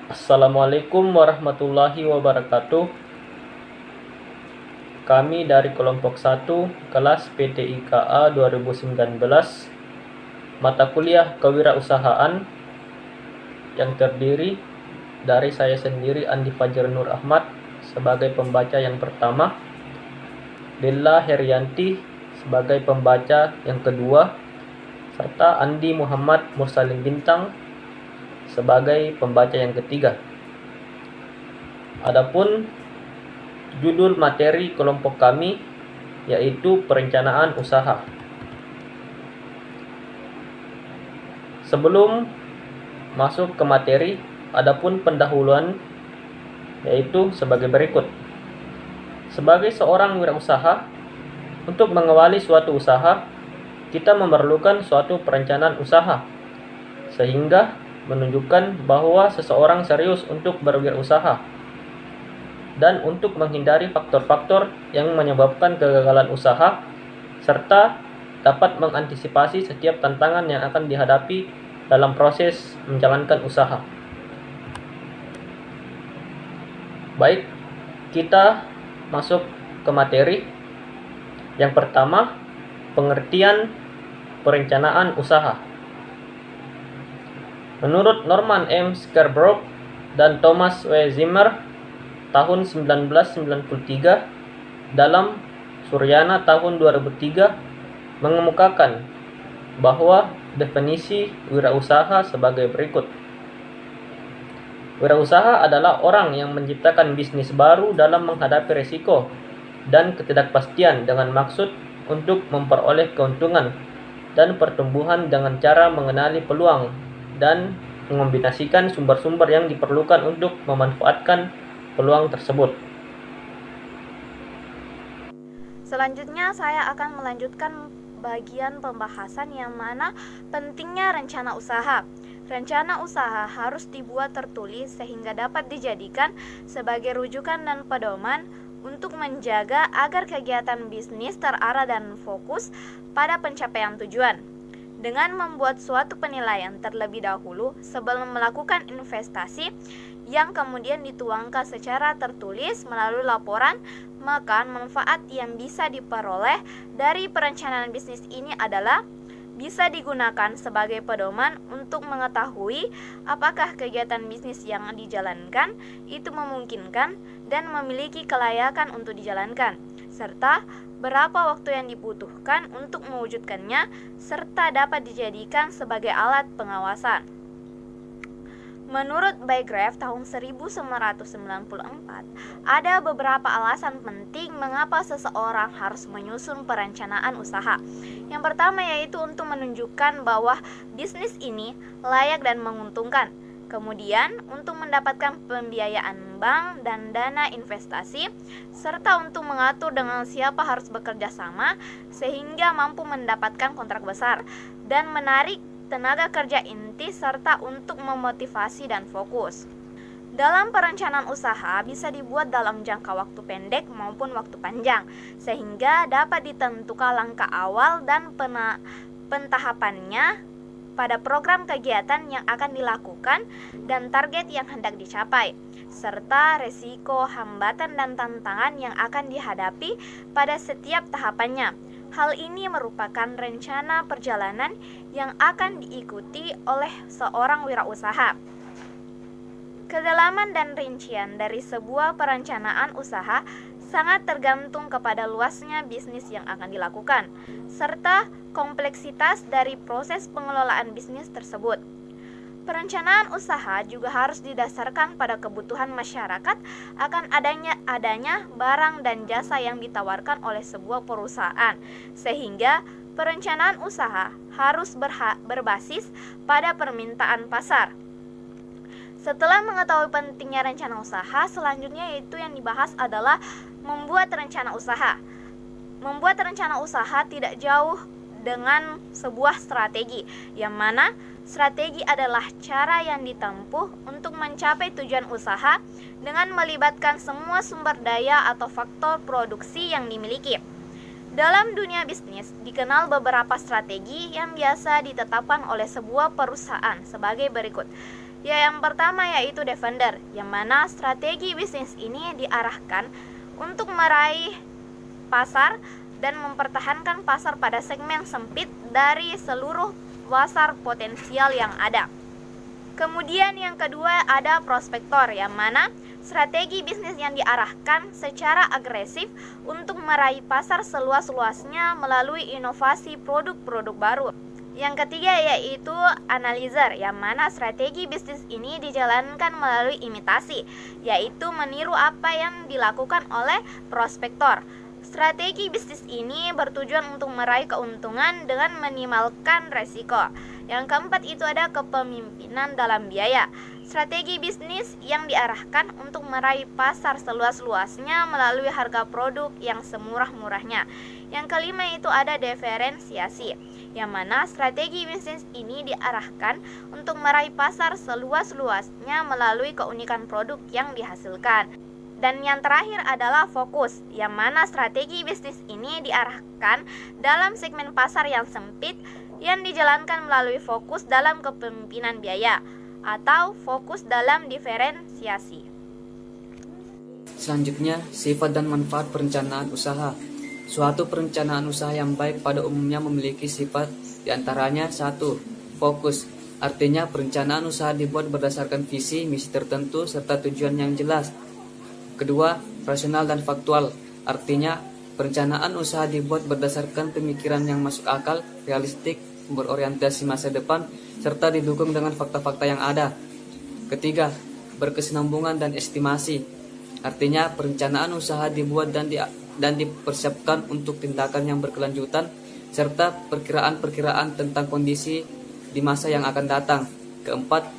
Assalamualaikum warahmatullahi wabarakatuh. Kami dari kelompok 1 kelas PTIKA 2019 mata kuliah kewirausahaan yang terdiri dari saya sendiri Andi Fajar Nur Ahmad sebagai pembaca yang pertama, Della Herianti sebagai pembaca yang kedua, serta Andi Muhammad Mursalin Bintang sebagai pembaca yang ketiga. Adapun judul materi kelompok kami yaitu perencanaan usaha. Sebelum masuk ke materi, adapun pendahuluan yaitu sebagai berikut. Sebagai seorang wirausaha, untuk mengawali suatu usaha, kita memerlukan suatu perencanaan usaha, sehingga menunjukkan bahwa seseorang serius untuk berwirausaha dan untuk menghindari faktor-faktor yang menyebabkan kegagalan usaha, serta dapat mengantisipasi setiap tantangan yang akan dihadapi dalam proses menjalankan usaha. Baik, kita masuk ke materi. Yang pertama, pengertian perencanaan usaha. Menurut Norman M. Scarborough dan Thomas W. Zimmer tahun 1993 dalam Suryana tahun 2003 mengemukakan bahwa definisi wirausaha sebagai berikut. Wirausaha adalah orang yang menciptakan bisnis baru dalam menghadapi risiko dan ketidakpastian dengan maksud untuk memperoleh keuntungan dan pertumbuhan dengan cara mengenali peluang dan mengombinasikan sumber-sumber yang diperlukan untuk memanfaatkan peluang tersebut. Selanjutnya saya akan melanjutkan bagian pembahasan yang mana pentingnya rencana usaha. Rencana usaha harus dibuat tertulis sehingga dapat dijadikan sebagai rujukan dan pedoman untuk menjaga agar kegiatan bisnis terarah dan fokus pada pencapaian tujuan. Dengan membuat suatu penilaian terlebih dahulu sebelum melakukan investasi yang kemudian dituangkan secara tertulis melalui laporan, maka manfaat yang bisa diperoleh dari perencanaan bisnis ini adalah bisa digunakan sebagai pedoman untuk mengetahui apakah kegiatan bisnis yang dijalankan itu memungkinkan dan memiliki kelayakan untuk dijalankan, serta berapa waktu yang dibutuhkan untuk mewujudkannya, serta dapat dijadikan sebagai alat pengawasan. Menurut Bygrave tahun 1994, ada beberapa alasan penting mengapa seseorang harus menyusun perencanaan usaha. Yang pertama yaitu untuk menunjukkan bahwa bisnis ini layak dan menguntungkan. Kemudian untuk mendapatkan pembiayaan bank dan dana investasi, serta untuk mengatur dengan siapa harus bekerja sama sehingga mampu mendapatkan kontrak besar dan menarik tenaga kerja inti, serta untuk memotivasi dan fokus. Dalam perencanaan usaha bisa dibuat dalam jangka waktu pendek maupun waktu panjang, sehingga dapat ditentukan langkah awal dan pentahapannya pada program kegiatan yang akan dilakukan dan target yang hendak dicapai, serta resiko, hambatan, dan tantangan yang akan dihadapi pada setiap tahapannya. Hal ini merupakan rencana perjalanan yang akan diikuti oleh seorang wirausaha. Kedalaman dan rincian dari sebuah perencanaan usaha sangat tergantung kepada luasnya bisnis yang akan dilakukan, serta kompleksitas dari proses pengelolaan bisnis tersebut. Perencanaan usaha juga harus didasarkan pada kebutuhan masyarakat akan adanya barang dan jasa yang ditawarkan oleh sebuah perusahaan, sehingga perencanaan usaha harus berbasis pada permintaan pasar. Setelah mengetahui pentingnya rencana usaha, selanjutnya yaitu yang dibahas adalah membuat rencana usaha. Membuat rencana usaha tidak jauh dengan sebuah strategi, yang mana strategi adalah cara yang ditempuh untuk mencapai tujuan usaha dengan melibatkan semua sumber daya atau faktor produksi yang dimiliki. Dalam dunia bisnis, dikenal beberapa strategi yang biasa ditetapkan oleh sebuah perusahaan sebagai berikut. Ya, yang pertama yaitu Defender, yang mana strategi bisnis ini diarahkan untuk meraih pasar dan mempertahankan pasar pada segmen sempit dari seluruh pasar potensial yang ada. Kemudian yang kedua ada Prospektor, yang mana strategi bisnis yang diarahkan secara agresif untuk meraih pasar seluas-luasnya melalui inovasi produk-produk baru. Yang ketiga yaitu Analyzer, yang mana strategi bisnis ini dijalankan melalui imitasi, yaitu meniru apa yang dilakukan oleh prospektor. Strategi bisnis ini bertujuan untuk meraih keuntungan dengan minimalkan resiko. Yang keempat itu ada kepemimpinan dalam biaya. Strategi bisnis yang diarahkan untuk meraih pasar seluas-luasnya melalui harga produk yang semurah-murahnya. Yang kelima itu ada diferensiasi, yang mana strategi bisnis ini diarahkan untuk meraih pasar seluas-luasnya melalui keunikan produk yang dihasilkan. Dan yang terakhir adalah fokus, yang mana strategi bisnis ini diarahkan dalam segmen pasar yang sempit yang dijalankan melalui fokus dalam kepemimpinan biaya atau fokus dalam diferensiasi. Selanjutnya, sifat dan manfaat perencanaan usaha. Suatu perencanaan usaha yang baik pada umumnya memiliki sifat diantaranya 1. Fokus, artinya perencanaan usaha dibuat berdasarkan visi, misi tertentu, serta tujuan yang jelas. Kedua, rasional dan faktual, artinya perencanaan usaha dibuat berdasarkan pemikiran yang masuk akal, realistik, berorientasi masa depan, serta didukung dengan fakta-fakta yang ada. Ketiga, berkesinambungan dan estimasi, artinya perencanaan usaha dibuat dan dipersiapkan untuk tindakan yang berkelanjutan, serta perkiraan-perkiraan tentang kondisi di masa yang akan datang. Keempat,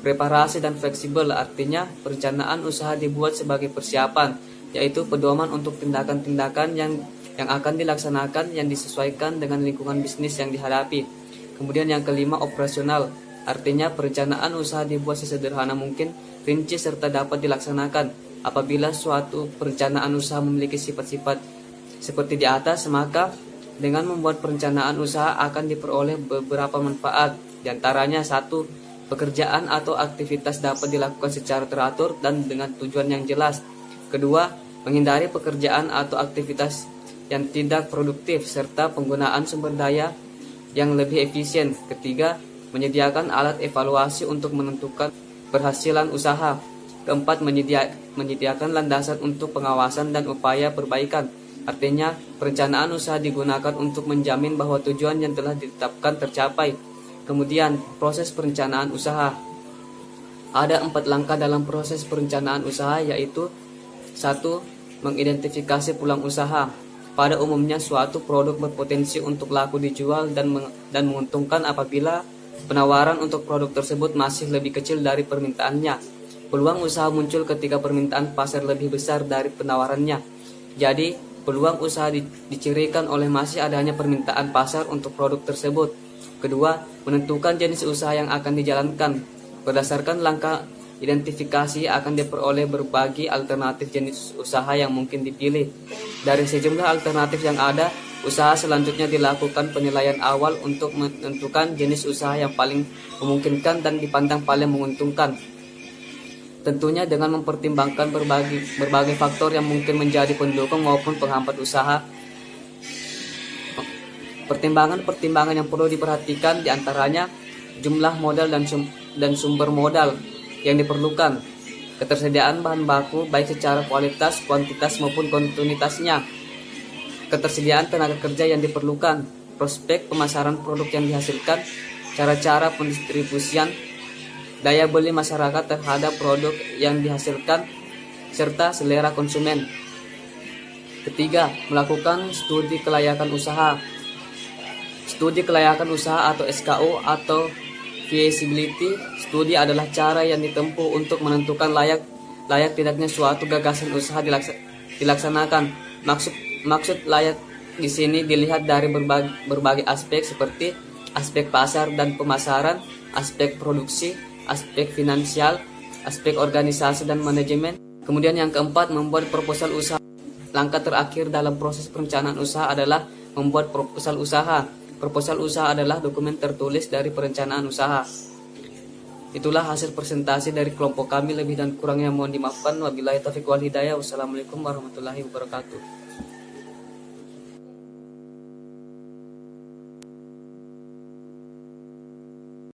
preparasi dan fleksibel, artinya perencanaan usaha dibuat sebagai persiapan, yaitu pedoman untuk tindakan-tindakan yang akan dilaksanakan yang disesuaikan dengan lingkungan bisnis yang dihadapi. Kemudian yang kelima, operasional, artinya perencanaan usaha dibuat sesederhana mungkin, rinci serta dapat dilaksanakan. Apabila suatu perencanaan usaha memiliki sifat-sifat seperti di atas, maka dengan membuat perencanaan usaha akan diperoleh beberapa manfaat. Di antaranya 1. Pekerjaan atau aktivitas dapat dilakukan secara teratur dan dengan tujuan yang jelas. Kedua, menghindari pekerjaan atau aktivitas yang tidak produktif serta penggunaan sumber daya yang lebih efisien. Ketiga, menyediakan alat evaluasi untuk menentukan berhasilan usaha. Keempat, menyediakan landasan untuk pengawasan dan upaya perbaikan. Artinya, perencanaan usaha digunakan untuk menjamin bahwa tujuan yang telah ditetapkan tercapai. Kemudian, proses perencanaan usaha. Ada 4 langkah dalam proses perencanaan usaha, yaitu 1. Mengidentifikasi peluang usaha. Pada umumnya suatu produk berpotensi untuk laku dijual dan menguntungkan apabila penawaran untuk produk tersebut masih lebih kecil dari permintaannya. Peluang usaha muncul ketika permintaan pasar lebih besar dari penawarannya. Jadi, peluang usaha dicirikan oleh masih adanya permintaan pasar untuk produk tersebut. Kedua, menentukan jenis usaha yang akan dijalankan. Berdasarkan langkah identifikasi akan diperoleh berbagai alternatif jenis usaha yang mungkin dipilih. Dari sejumlah alternatif yang ada, usaha selanjutnya dilakukan penilaian awal untuk menentukan jenis usaha yang paling memungkinkan dan dipandang paling menguntungkan. Tentunya dengan mempertimbangkan berbagai faktor yang mungkin menjadi pendukung maupun penghambat usaha. Pertimbangan yang perlu diperhatikan diantaranya jumlah modal dan sumber modal yang diperlukan, ketersediaan bahan baku baik secara kualitas, kuantitas maupun kontinuitasnya, ketersediaan tenaga kerja yang diperlukan, prospek pemasaran produk yang dihasilkan, cara-cara pendistribusian, daya beli masyarakat terhadap produk yang dihasilkan, serta selera konsumen. Ketiga, melakukan studi kelayakan usaha. Studi kelayakan usaha atau SKU atau feasibility study adalah cara yang ditempuh untuk menentukan layak tidaknya suatu gagasan usaha dilaksanakan. Maksud layak di sini dilihat dari berbagai aspek seperti aspek pasar dan pemasaran, aspek produksi, aspek finansial, aspek organisasi dan manajemen. Kemudian yang keempat, membuat proposal usaha. Langkah terakhir dalam proses perencanaan usaha adalah membuat proposal usaha. Proposal usaha adalah dokumen tertulis dari perencanaan usaha. Itulah hasil presentasi dari kelompok kami. Lebih dan kurangnya mohon dimaafkan. Wabillahi taufiq wal hidayah. Wassalamualaikum warahmatullahi wabarakatuh.